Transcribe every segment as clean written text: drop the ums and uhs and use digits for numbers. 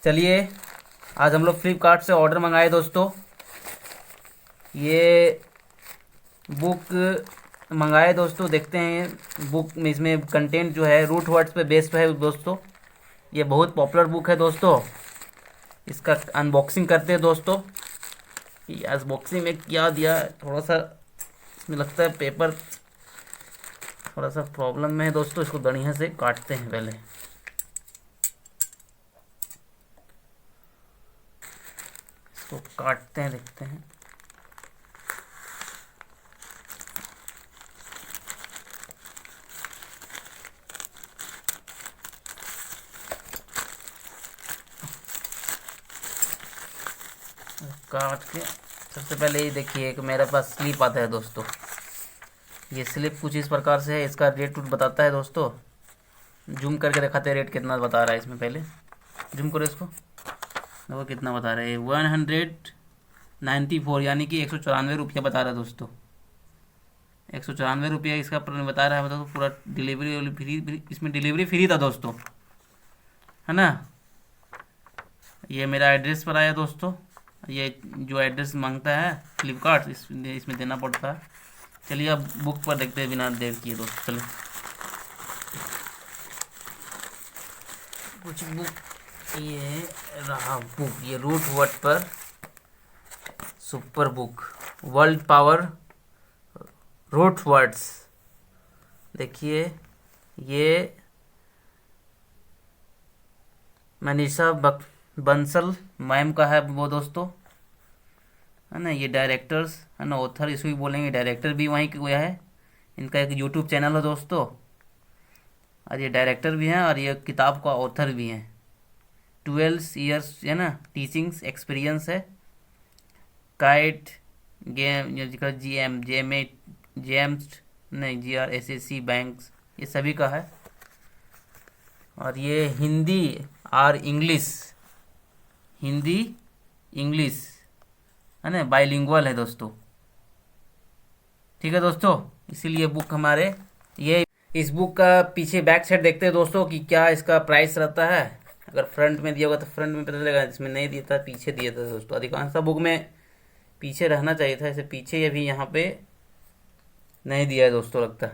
चलिए, आज हम लोग फ्लिपकार्ट से ऑर्डर मंगाए दोस्तों। ये बुक मंगाए दोस्तों, देखते हैं बुक में इसमें कंटेंट जो है रूट वर्ड्स पे बेस्ड है दोस्तों। ये बहुत पॉपुलर बुक है दोस्तों। इसका अनबॉक्सिंग करते हैं दोस्तों कि अनबॉक्सिंग में क्या दिया है। थोड़ा सा इसमें लगता है पेपर थोड़ा सा प्रॉब्लम में है दोस्तों। इसको बढ़िया से काटते हैं पहले। इसको काटते हैं, देखते हैं। काट के सबसे पहले ये देखिए कि मेरे पास स्लिप आता है दोस्तों। ये स्लिप कुछ इस प्रकार से है। इसका रेट बताता है दोस्तों। जूम करके दिखाते हैं रेट कितना बता रहा है इसमें। पहले जूम करो इसको, देखो कितना बता रहा है। 194 यानी कि 194 रुपया बता रहा है दोस्तों। 194 रुपया इसका बता रहा है। मतलब पूरा डिलीवरी फ्री, इसमें डिलीवरी फ्री था दोस्तों, है ना। ये मेरा एड्रेस पर आया दोस्तों। ये जो एड्रेस मांगता है फ्लिपकार्ट, इसमें देना पड़ता है। चलिए अब बुक पर देखते हैं बिना देर किए दोस्तों। चलो कुछ बुक, ये रहा बुक। ये रूट वर्ड पर super book, world power root words. देखिए ये मनीषा बंसल मैम का है वो दोस्तों, है ना। ये डायरेक्टर्स है ना, ऑथर इसको भी बोलेंगे। डायरेक्टर भी वहीं का है। इनका एक यूट्यूब चैनल है दोस्तों, और ये डायरेक्टर भी हैं और ये किताब का ऑथर भी हैं। 12 ईयर्स है ना टीचिंग्स एक्सपीरियंस है। काइट गेम, जेम्स नहीं, GRSSC बैंक्स, ये सभी का है। और ये हिंदी और इंग्लिश, हिंदी इंग्लिश है ना, बाइलिंगुअल है दोस्तों। ठीक है दोस्तों, इसीलिए बुक हमारे ये इस बुक का पीछे बैक साइड देखते हैं दोस्तों कि क्या इसका प्राइस रहता है। अगर फ्रंट में दिया होगा तो फ्रंट में पता चलेगा। इसमें नहीं दिया था, पीछे दिया था दोस्तों। अधिकांशतः बुक में पीछे रहना चाहिए था। इसे पीछे ये भी यहाँ पे नहीं दिया है दोस्तों, लगता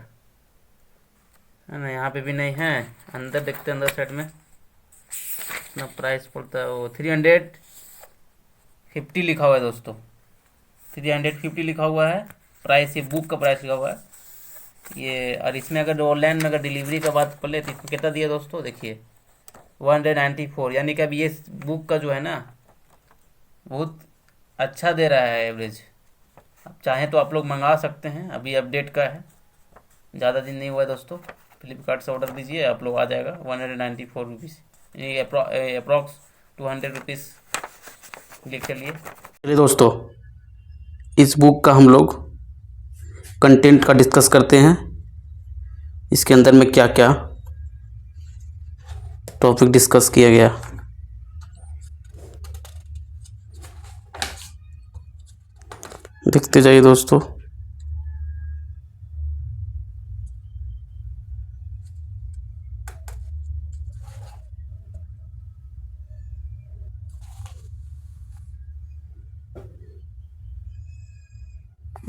है ना। यहाँ पे भी नहीं है। अंदर देखते हैं, अंदर साइड में इतना प्राइस पड़ता है। वो 350 लिखा हुआ है दोस्तों। 350 लिखा हुआ है प्राइस। ये बुक का प्राइस लिखा हुआ है ये। और इसमें अगर ऑनलाइन में अगर डिलीवरी का बात कर ले तो इसमें कितना दिया दोस्तों, देखिए 194। यानी कि अब ये बुक का जो है ना बहुत अच्छा दे रहा है एवरेज। अब चाहें तो आप लोग मंगा सकते हैं। अभी अपडेट का है, ज़्यादा दिन नहीं हुआ है दोस्तों। फ्लिपकार्ट से ऑर्डर दीजिए, आप लोग आ जाएगा 194 रुपीज़, यानी अप्रॉक्स 200 रुपीज़ लिख कर लिए। चलिए दोस्तों, इस बुक का हम लोग कंटेंट का डिस्कस करते हैं। इसके अंदर में क्या क्या टॉपिक डिस्कस किया गया। देखते जाइए दोस्तों।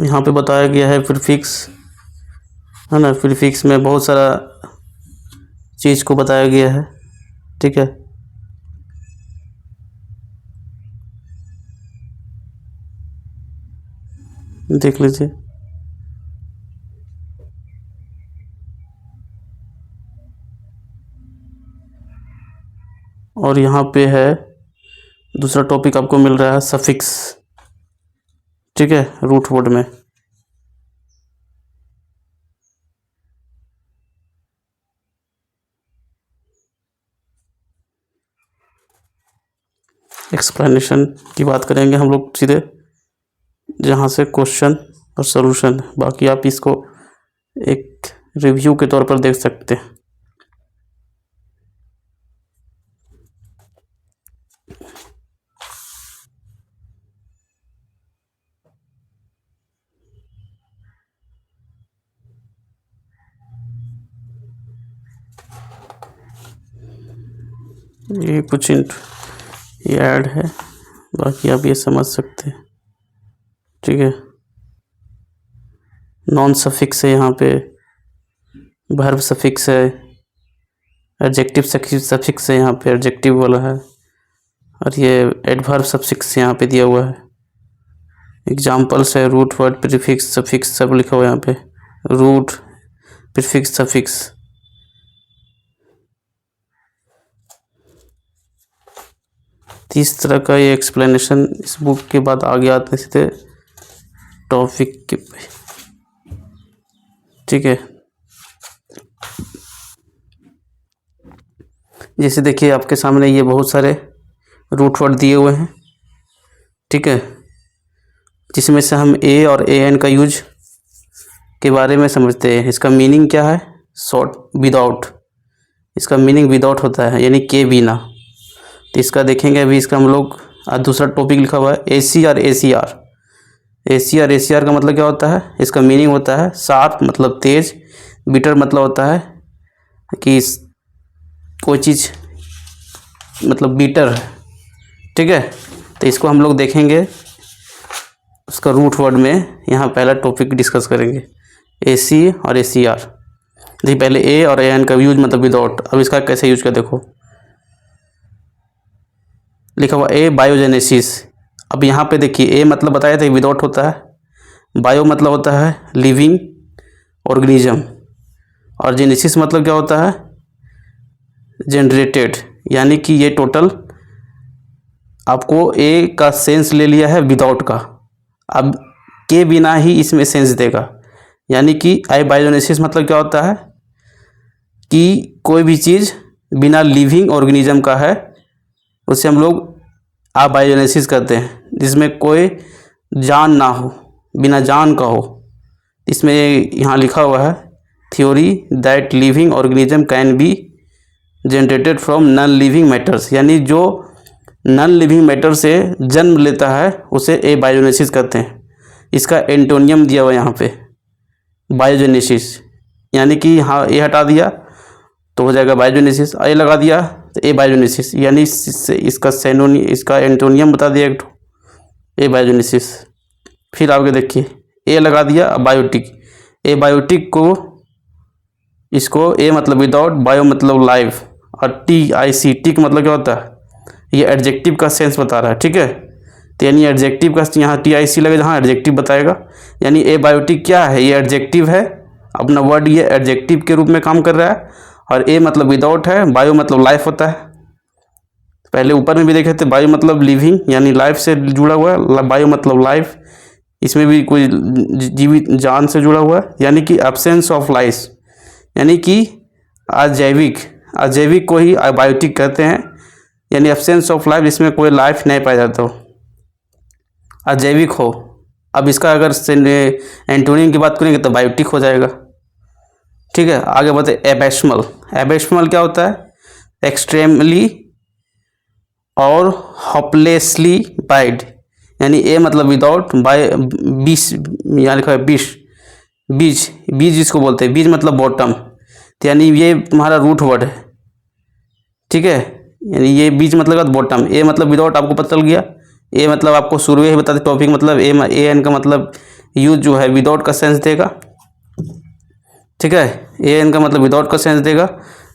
यहाँ पे बताया गया है प्रीफिक्स, है ना। प्रीफिक्स में बहुत सारा चीज़ को बताया गया है। ठीक है, देख लीजिए। और यहाँ पे है दूसरा टॉपिक आपको मिल रहा है सफिक्स। ठीक है, रूट वर्ड में एक्सप्लेनेशन की बात करेंगे हम लोग सीधे, जहाँ से क्वेश्चन और सॉल्यूशन। बाकी आप इसको एक रिव्यू के तौर पर देख सकते हैं। ये कुछ ये ऐड है, बाकी आप ये समझ सकते हैं। ठीक है, नॉन सफिक्स है यहाँ पे, वर्ब सफिक्स है, एडजेक्टिव सफिक्स है यहाँ पे, एडजेक्टिव वाला है, और ये एडवर्ब सफिक्स यहाँ पे दिया हुआ है। एग्जाम्पल्स है, रूट वर्ड प्रीफिक्स सफिक्स सब लिखा हुआ है यहाँ पे, रूट प्रीफिक्स सफिक्स। इस तरह का ये एक्सप्लेनेशन इस बुक के बाद आगे आते सीधे टॉपिक के पे। ठीक है, जैसे देखिए आपके सामने ये बहुत सारे रूट वर्ड दिए हुए हैं। ठीक है, जिसमें से हम ए और ए एन का यूज के बारे में समझते हैं। इसका मीनिंग क्या है? शॉर्ट विदाउट, इसका मीनिंग विदाउट होता है, यानी के बिना। तो इसका देखेंगे अभी। इसका हम लोग दूसरा टॉपिक लिखा हुआ है ए C R A C R. A C R का मतलब क्या होता है? इसका मीनिंग होता है शार्प मतलब तेज, बिटर मतलब होता है कि कोई चीज़ मतलब बीटर है। ठीक है, तो इसको हम लोग देखेंगे उसका रूट वर्ड में। यहाँ पहला टॉपिक डिस्कस करेंगे ए सी और ए सी आर। देखिए पहले ए और ए एन का यूज मतलब विदाउट। अब इसका कैसे यूज कर देखो, लिखा हुआ ए बायोजेनेसिस। अब यहाँ पे देखिए ए मतलब बताया था विदाउट होता है, बायो मतलब होता है लिविंग ऑर्गेनिज्म, और जेनेसिस मतलब क्या होता है? जनरेटेड। यानी कि ये टोटल आपको ए का सेंस ले लिया है विदाउट का, अब के बिना ही इसमें सेंस देगा। यानी कि आई बायोजेनेसिस मतलब क्या होता है कि कोई भी चीज़ बिना लिविंग ऑर्गेनिज्म का है उसे हम लोग अबायोजेनेसिस करते हैं, जिसमें कोई जान ना हो, बिना जान का हो। इसमें यहाँ लिखा हुआ है theory that living organism can be generated from non living matters. यानी जो नॉन लिविंग मैटर से जन्म लेता है उसे एबायोजेनेसिस कहते हैं। इसका एंटोनियम दिया हुआ यहाँ पे बायोजेनेसिस, यानी कि यहाँ ए हटा दिया तो हो जाएगा बायोजेनेसिस, ए लगा दिया तो एबायोजेनेसिस, यानी इसका एंटोनियम बता दिया एक ठो एबायोजेनेसिस। फिर आगे देखिए ए लगा दिया बायोटिक। एबायोटिक को इसको ए मतलब विदाउट, बायो मतलब लाइव, और टी आई सी टिक मतलब क्या होता है? ये एडजेक्टिव का सेंस बता रहा है। ठीक है, तो यानी एडजेक्टिव का यहाँ टी आई सी लगे जहाँ एडजेक्टिव बताएगा। यानी ए बायोटिक क्या है? ये एडजेक्टिव है, अपना वर्ड ये एडजेक्टिव के रूप में काम कर रहा है। और ए मतलब विदाउट है, बायो मतलब लाइफ होता है। पहले ऊपर में भी देखे थे बायो मतलब लिविंग यानी लाइफ से जुड़ा हुआ है, बायो मतलब लाइफ, इसमें भी कोई जीवित जान से जुड़ा हुआ है। यानी कि एब्सेंस ऑफ लाइफ, यानी कि अजैविक को ही बायोटिक कहते हैं। यानी एब्सेंस ऑफ लाइफ, जिसमें कोई लाइफ नहीं पाया जाता हो, अजैविक हो। अब इसका अगर एंटोनियम की बात करेंगे तो बायोटिक हो जाएगा। ठीक है, आगे बढ़ते एबेशमल। एबेशमल क्या होता है? एक्सट्रीमली और होपलेसली बाइड। यानी ए मतलब विदाउट, बाय बीस, यहाँ लिखा है बीस, बीज, बीज इसको बोलते हैं। बीज मतलब बॉटम, तो यानी ये तुम्हारा रूट वर्ड है। ठीक है, यानी ये बीज मतलब बॉटम। ए मतलब विदाउट आपको पता चल गया। ए मतलब आपको शुरू ही बता दें टॉपिक मतलब ए एन का मतलब यूज जो है विदाउट का सेंस देगा। ठीक है, ए एन का मतलब विदाउट का सेंस देगा।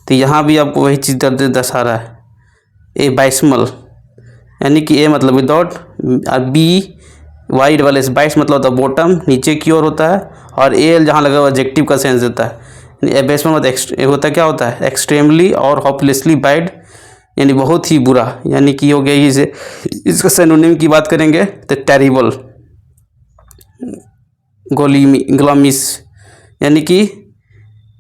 तो यहाँ भी आपको वही चीज़ दर्शा रहा है ए बाइस्मल, यानी कि ए मतलब without, B Y double S byss मतलब होता है बॉटम, नीचे की ओर होता है, और ए एल जहाँ लगा हुआ एडजेक्टिव का सेंस देता है। एबेसमल मतलब होता क्या होता है? एक्सट्रीमली और होपलेसली बैड, यानी बहुत ही बुरा। यानी कि हो गया इसे, इसका सिनोनिम की बात करेंगे तो टेरिबल, ग्लामिस, यानी कि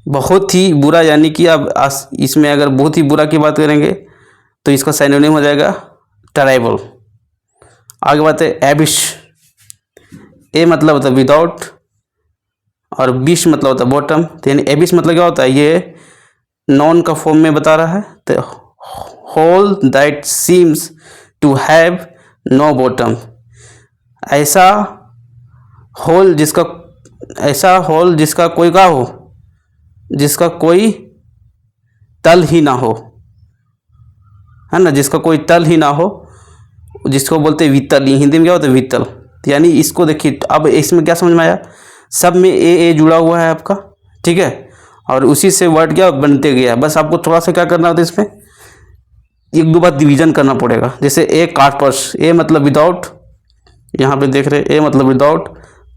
बहुत ही बुरा। यानी कि अब इसमें अगर बहुत ही बुरा की बात करेंगे तो इसका सिनोनिम हो जाएगा टेरिबल। आगे बात है एबिश। ए मतलब होता है विदाउट और बिश मतलब होता है बॉटम। तो यानी एबिश मतलब क्या होता है? ये नॉन का फॉर्म में बता रहा है। तो hole that seems to have no bottom, ऐसा होल जिसका कोई क्या हो, जिसका कोई तल ही ना हो, है ना, जिसका कोई तल ही ना हो, जिसको बोलते हैं वित्तल, हिंदी में क्या होता है वित्तल। तो यानी इसको देखिए, अब इसमें क्या समझ में आया, सब में ए जुड़ा हुआ है आपका, ठीक है, और उसी से वर्ड क्या बनते गया। बस आपको थोड़ा सा क्या करना होता है, इसमें एक दो बार डिवीजन करना पड़ेगा। जैसे ए कार्पस, ए मतलब विदाउट, यहाँ पे देख रहे हैं ए मतलब विदाउट,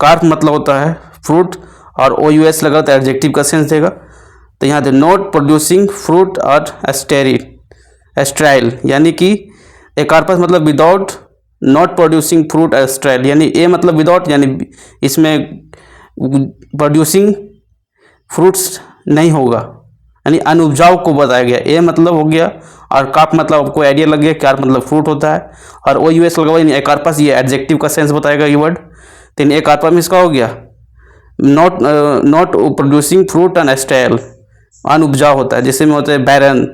कार्प मतलब होता है फ्रूट, और ओ यू एस लगा तो एडजेक्टिव का सेंस देगा। तो यहाँ पे नॉट प्रोड्यूसिंग फ्रूट और एस्ट्राइल, यानी कि ए कार्पस मतलब विदाउट, नॉट प्रोड्यूसिंग फ्रूट एस्ट्राइल, यानी ए मतलब विदाउट, यानी इसमें प्रोड्यूसिंग फ्रूट्स नहीं होगा, यानी अनुपजाऊ को बताया गया। ए मतलब हो गया, और कार्प मतलब आपको आइडिया लग गया, कार्प मतलब फ्रूट होता है, और ओ यू एस लगा हुआ, यानी ए कार्पस, ये एडजेक्टिव का सेंस बताएगा ये वर्ड। तो ए कार्पस में इसका हो गया not producing fruit and sterile, अनुपजाऊ होता है, जिसमें होता है बैरन,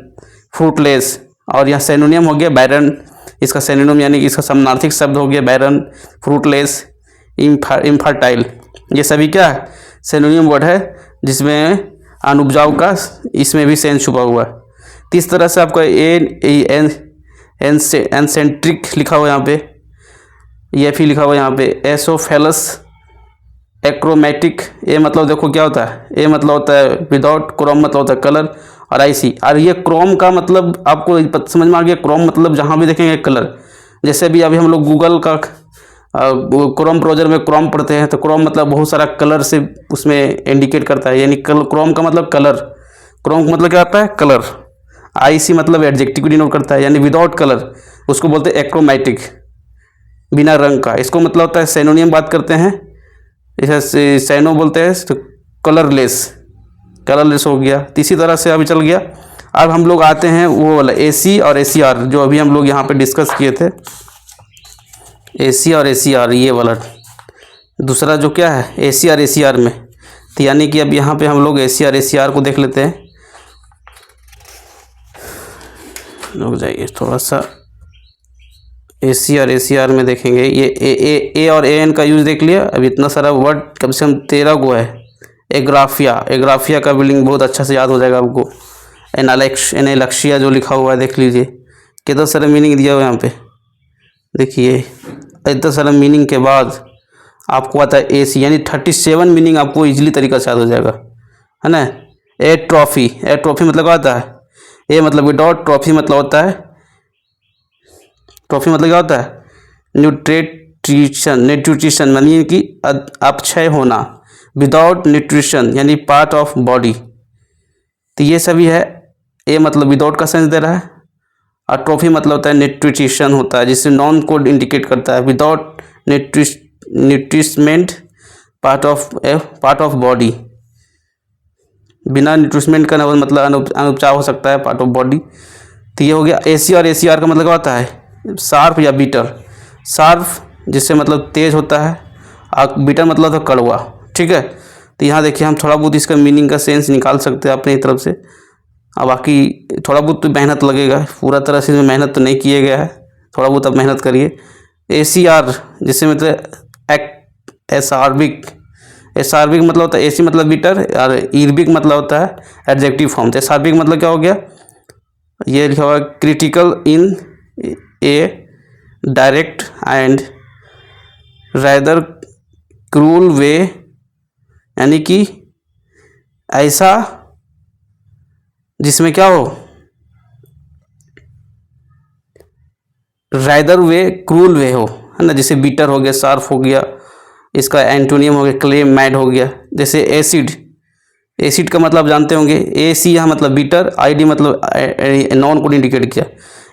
फ्रूटलेस, और यहाँ सिनोनिम हो गया बैरन, इसका सिनोनिम यानी कि इसका समानार्थक शब्द हो गया बैरन, फ्रूटलेस, इनफर्टाइल। ये सभी क्या है, सिनोनिम वर्ड है, जिसमें अनुपजाऊ का इसमें भी सेंस छुपा हुआ है। तो इस तरह से आपका एनसेंट्रिक लिखा हुआ यहाँ पे, ये भी लिखा हुआ यहाँ पे एसोफेलस, एक्रोमेटिक, ए मतलब देखो क्या होता है, ए मतलब होता है विदाउट, क्रोम मतलब होता है कलर, और आईसी, और ये क्रोम का मतलब आपको समझ में आ गया, क्रोम मतलब जहाँ भी देखेंगे कलर। जैसे भी अभी हम लोग गूगल का क्रोम ब्राउजर में क्रोम पढ़ते हैं, तो क्रोम मतलब बहुत सारा कलर से उसमें इंडिकेट करता है, यानी क्रोम का मतलब कलर, क्रोम का मतलब क्या आता है कलर, आईसी मतलब एडजेक्टिव को डिनोट करता है, यानी विदाउट कलर, उसको बोलते हैं एक्रोमैटिक, बिना रंग का। इसको मतलब होता है सिनोनिम बात करते हैं, इसे सैनो बोलते हैं, तो कलरलेस, कलरलेस हो गया। इसी तरह से अभी चल गया। अब हम लोग आते हैं वो वाला एसी और एसीआर, जो अभी हम लोग यहाँ पे डिस्कस किए थे, एसी और एसीआर, ये वाला दूसरा जो क्या है एसी और एसीआर में। तो यानी कि अब यहाँ पे हम लोग एसी और एसीआर को देख लेते हैं, रुक जाइए थोड़ा सा, एसी और एसीआर में देखेंगे। ये ए और एन का यूज़ देख लिया। अब इतना सारा वर्ड कम से कम 13 को है। एग्राफिया का बिल्डिंग बहुत अच्छा से याद हो जाएगा आपको। एनालक्सिया जो लिखा हुआ है देख लीजिए, कितना सारा मीनिंग दिया हुआ है यहाँ पे, देखिए इतना सारा मीनिंग के बाद आपको आता है एसी, यानी 37 मीनिंग आपको इजीली तरीका से याद हो जाएगा, है ना। ए ट्रॉफी मतलब क्या होता है, ए मतलब विदाउट, ट्रॉफी मतलब होता है, ट्रॉफी मतलब क्या होता है न्यूट्रिशन यानी कि अपक्षय होना, विदाउट न्यूट्रिशन यानी पार्ट ऑफ बॉडी। तो ये सभी है। ए मतलब विदाउट का सेंस दे रहा है, और ट्रॉफी मतलब होता है न्यूट्रिशन होता है, जिससे नॉन कोड इंडिकेट करता है, विदाउट न्यूट्रिशमेंट पार्ट ऑफ बॉडी, बिना न्यूट्रिशमेंट का मतलब अनुपचार हो सकता है, पार्ट ऑफ बॉडी। तो ये हो गया एसी और एसीआर का मतलब क्या होता है, शार्प या बीटर। शार्प जिससे मतलब तेज होता है, और बीटर मतलब तो कड़वा, ठीक है। तो यहाँ देखिए हम थोड़ा बहुत इसका मीनिंग का सेंस निकाल सकते हैं अपनी तरफ से, और बाकी थोड़ा बहुत तो मेहनत लगेगा, पूरा तरह से इसमें मेहनत तो नहीं किया गया है, थोड़ा बहुत अब मेहनत करिए। एसीआर जिससे मतलब एसार्बिक मतलब होता है, एसी मतलब बीटर, और ईरबिक मतलब होता है एडजेक्टिव फॉर्म। तो एसार्बिक मतलब क्या हो गया, ये लिखा हुआ है critical in a direct and rather cruel way, यानी कि ऐसा जिसमें क्या हो, रादर वे क्रूल वे हो, है ना। जैसे बीटर हो गया, शार्प हो गया, इसका एंटोनियम हो गया क्लेम, मैड हो गया। जैसे एसिड का मतलब जानते होंगे, ए सी यहाँ मतलब बीटर, आई डी मतलब नॉन को इंडिकेट किया।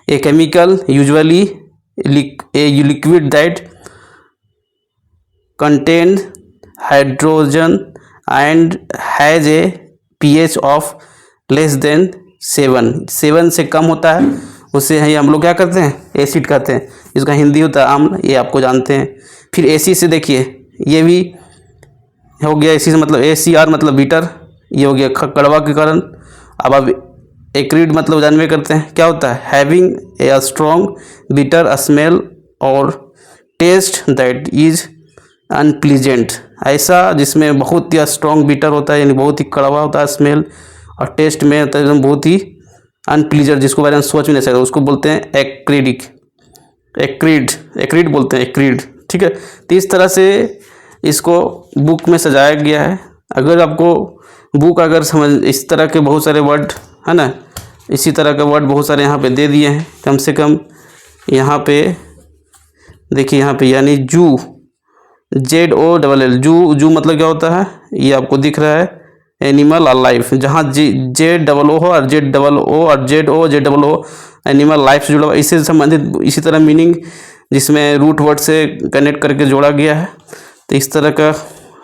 A chemical usually a liquid that contain hydrogen and has a pH of less than 7 से कम होता है, उससे हम लोग क्या करते हैं, एसिड कहते हैं। इसका हिंदी होता है अम्ल, ये आपको जानते हैं। फिर एसी से देखिए, ये भी हो गया एसी से मतलब ACR मतलब बीटर, ये हो गया कड़वा के कारण। अब एक्रिड मतलब जानवे करते हैं क्या होता है, having a strong bitter smell और टेस्ट दैट इज अनप्लीजेंट, ऐसा जिसमें बहुत ही स्ट्रॉन्ग बीटर होता है, यानी बहुत ही कड़वा होता है स्मेल, और टेस्ट में एकदम बहुत ही अनप्लीजेंट, जिसको बारे में सोच भी नहीं सकते, उसको बोलते हैं एक्रिडिक। एक्रीड बोलते हैं, एक्रीड, ठीक है। तो इस तरह से इसको बुक में सजाया गया है। अगर आपको बुक अगर समझ, इस तरह के बहुत सारे वर्ड है ना, इसी तरह के वर्ड बहुत सारे यहाँ पे दे दिए हैं। कम से कम यहाँ पे देखिए, यहाँ पे यानी जू, ZOLL, जू मतलब क्या होता है, ये आपको दिख रहा है, एनिमल और लाइफ। जहाँ ZOO हो और ZOO और ZO एनिमल लाइफ से जुड़ा हुआ, इससे संबंधित इसी तरह मीनिंग जिसमें रूट वर्ड से कनेक्ट करके जोड़ा गया है। तो इस तरह का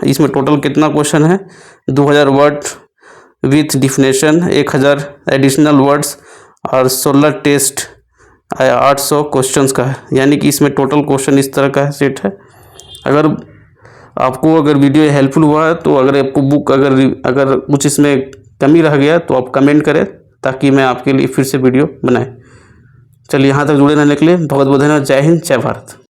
इसमें टोटल कितना क्वेश्चन है, 2000 word with definition, 1000 additional words और 16 टेस्ट 800 क्वेश्चंस का है। यानी कि इसमें टोटल क्वेश्चन इस तरह का सेट है। अगर वीडियो हेल्पफुल हुआ है तो अगर आपको बुक अगर कुछ इसमें कमी रह गया तो आप कमेंट करें, ताकि मैं आपके लिए फिर से वीडियो बनाए। चलिए, यहाँ तक जुड़े रहने के लिए बहुत बहुत धन्यवाद। जय हिंद, जय भारत।